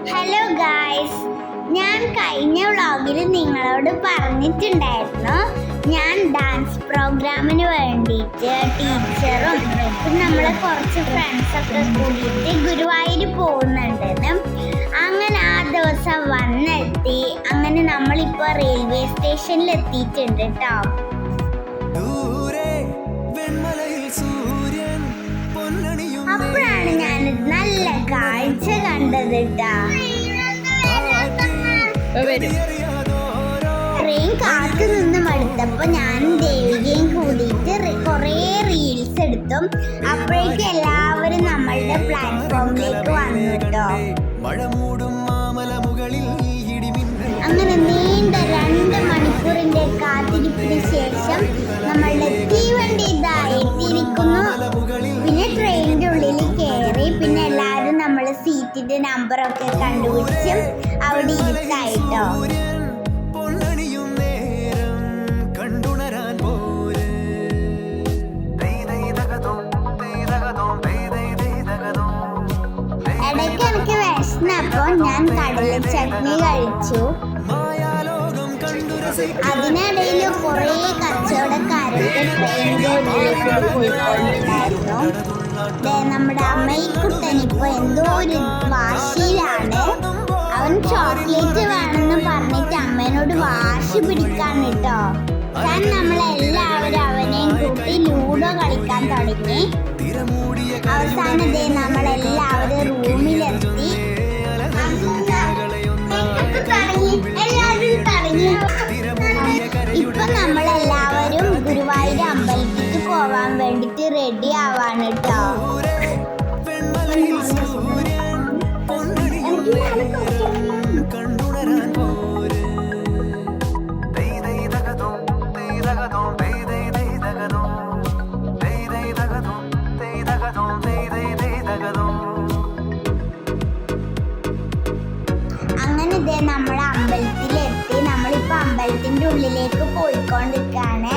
Hello guys, ഞാൻ കഴിഞ്ഞ വ്ളോഗിൽ നിങ്ങളോട് പറഞ്ഞിട്ടുണ്ടായിരുന്നു ഞാൻ ഡാൻസ് പ്രോഗ്രാമിന് വേണ്ടിയിട്ട് ടീച്ചറും പിന്നെ നമ്മളെ കുറച്ച് ഫ്രണ്ട്സൊക്കെ കൂടിയിട്ട് ഗുരുവായൂർ പോകുന്നുണ്ടെന്ന്. അങ്ങനെ ആ ദിവസം വന്നെത്തി. അങ്ങനെ നമ്മളിപ്പോൾ റെയിൽവേ സ്റ്റേഷനിൽ എത്തിയിട്ടുണ്ട് കേട്ടോ. അപ്പോഴാണ് ഞാൻ നല്ല കാഴ്ച കണ്ടത് കേട്ടാ. ട്രെയിൻ കാത്തു നിന്ന് മടുത്തപ്പോ ഞാനും ദേവികയും കൂടിയിട്ട് കുറേ റീൽസ് എടുത്തു. അപ്പോഴേക്കും എല്ലാവരും നമ്മളുടെ പ്ലാറ്റ്ഫോമിലേക്ക് വന്നു കേട്ടോ. അങ്ങനെ നീണ്ട 2 മണിക്കൂറിന്റെ കാത്തിരിപ്പിന് ശേഷം നമ്മളുടെ തീവണ്ടി എത്തിയിരിക്കുന്നു. പിന്നെ ട്രെയിനിന്റെ ഉള്ളിൽ കയറി. പിന്നെ എല്ലാവരും നമ്മള് സീറ്റിന്റെ നമ്പറൊക്കെ കണ്ടുപിടിച്ചും അവിടെ ഇരുത്തായിട്ടോ. ഇടയ്ക്ക് എനിക്ക് വിശന്നപ്പോ ഞാൻ കടല ചട്നി കഴിച്ചു. അതിനിടയിൽ കുറേ കച്ചവടക്കാരൊക്കെ ട്രെയിനിന്റെ ഉള്ളിലേക്ക് പോയിക്കൊണ്ടിരുന്നു. നമ്മുടെ അമ്മയ്ക്കുട്ടൻ ഇപ്പൊ എന്തോ ഒരു വാശിയിലാണ്. അവൻ ചോക്ലേറ്റ് വേണമെന്ന് പറഞ്ഞിട്ട് അമ്മേനോട് വാശി പിടിക്കാണ് കേട്ടോ. നമ്മളെല്ലാവരും അവനെയും കൂട്ടി ലൂഡോ കളിക്കാൻ തുടങ്ങി. അവസാനം നമ്മളെല്ലാവരും റൂമിലെത്തി. ഇപ്പൊ നമ്മളെല്ലാവരും ഗുരുവായൂർ അമ്പലത്തിലേക്ക് പോവാൻ വേണ്ടിട്ട് റെഡി ആവാണ് കേട്ടോ. അങ്ങനെ നമ്മളെ അമ്പലത്തിലെത്തി. നമ്മളിപ്പോ അമ്പലത്തിന്റെ ഉള്ളിലേക്ക് പോയിക്കൊണ്ടിരിക്കാണ്.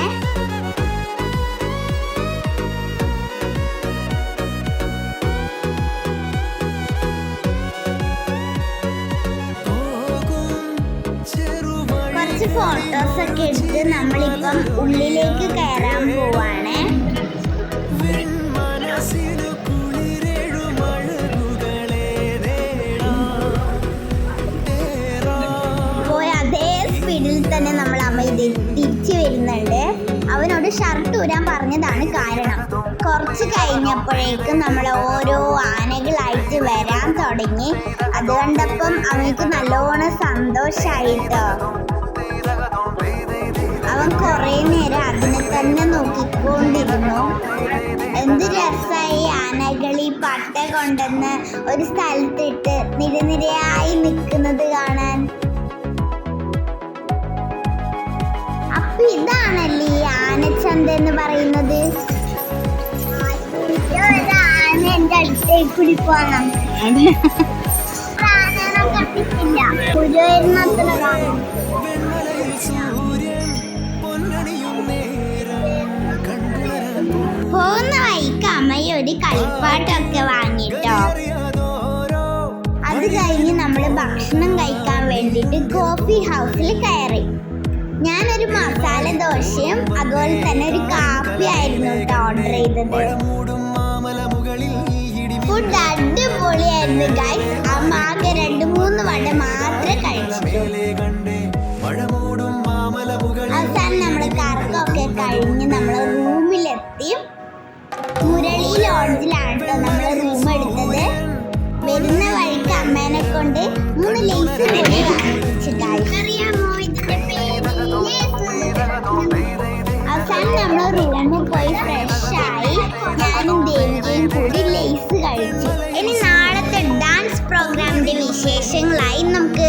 കുറച്ച് ഫോട്ടോസ് ഒക്കെ എടുത്ത് നമ്മളിപ്പം ഉള്ളിലേക്ക് കയറാൻ പോവാണ്. തന്നെ നമ്മൾ അമ്മ തിരിച്ചു വരുന്നുണ്ട്. അവനോട് ഷർട്ട് ഊരാൻ പറഞ്ഞതാണ് കാരണം. കുറച്ച് കഴിഞ്ഞപ്പോഴേക്കും നമ്മൾ ഓരോ ആനകളായിട്ട് വരാൻ തുടങ്ങി. അതുകൊണ്ടപ്പം അവനക്ക് നല്ലോണം സന്തോഷായിട്ടോ. അവൻ കുറേ നേരം അതിനെ തന്നെ നോക്കിക്കൊണ്ടിരുന്നു. എന്ത് രസമായി ആനകൾ ഈ പട്ട കൊണ്ടുവന്ന് ഒരു സ്ഥലത്തിട്ട് നിരനിരയായി നിൽക്കുന്നത് കാണാൻ. അപ്പൊ ഇതാണല്ലേ ഈ ആനച്ചന്ത എന്ന് പറയുന്നത്. ആന എന്റെ അടുത്തേക്ക് കൂടി പോകാം. കണ്ടിട്ടില്ല, ഗുരുവായൂരിനത്ര കാണാം. പോകുന്ന വഴിക്ക് അമ്മയെ ഒരു കളിപ്പാട്ടൊക്കെ വാങ്ങിട്ടോ. അത് കഴിഞ്ഞ് നമ്മള് ഭക്ഷണം കഴിക്കാൻ വേണ്ടിട്ട് കോഫി ഹൗസിൽ കയറി. ഞാനൊരു മസാല ദോശയും അതുപോലെ തന്നെ ഒരു കാപ്പി ആയിരുന്നു കേട്ടോ ഓർഡർ ചെയ്തത്. ഫുഡ് അടിപൊളിയായിരുന്നു ഗൈസ്. അമ്മ ആകെ 2-3 വട മാത്രമേ കഴിച്ചിട്ടുള്ളൂ. അവസാനം നമ്മള് കറക്കമൊക്കെ കഴിഞ്ഞ് നമ്മള് റൂമിലെത്തി. മുരളി ലോഡ്ജിലാണ് കേട്ടോ നമ്മള് റൂം എടുത്തത്. വരുന്ന വഴിക്ക് അമ്മേനെ കൊണ്ട് 3 ലേസ് കൂടി വാങ്ങിച്ചു ഗൈസ്. അവസാനം നമ്മൾ റൂമിൽ പോയി ഫ്രഷായി ഞാനും ദേവികയും കൂടി ലേസ് കഴിച്ചു. ഇനി നാളത്തെ ഡാൻസ് പ്രോഗ്രാമിന്റെ വിശേഷങ്ങളായി നമുക്ക്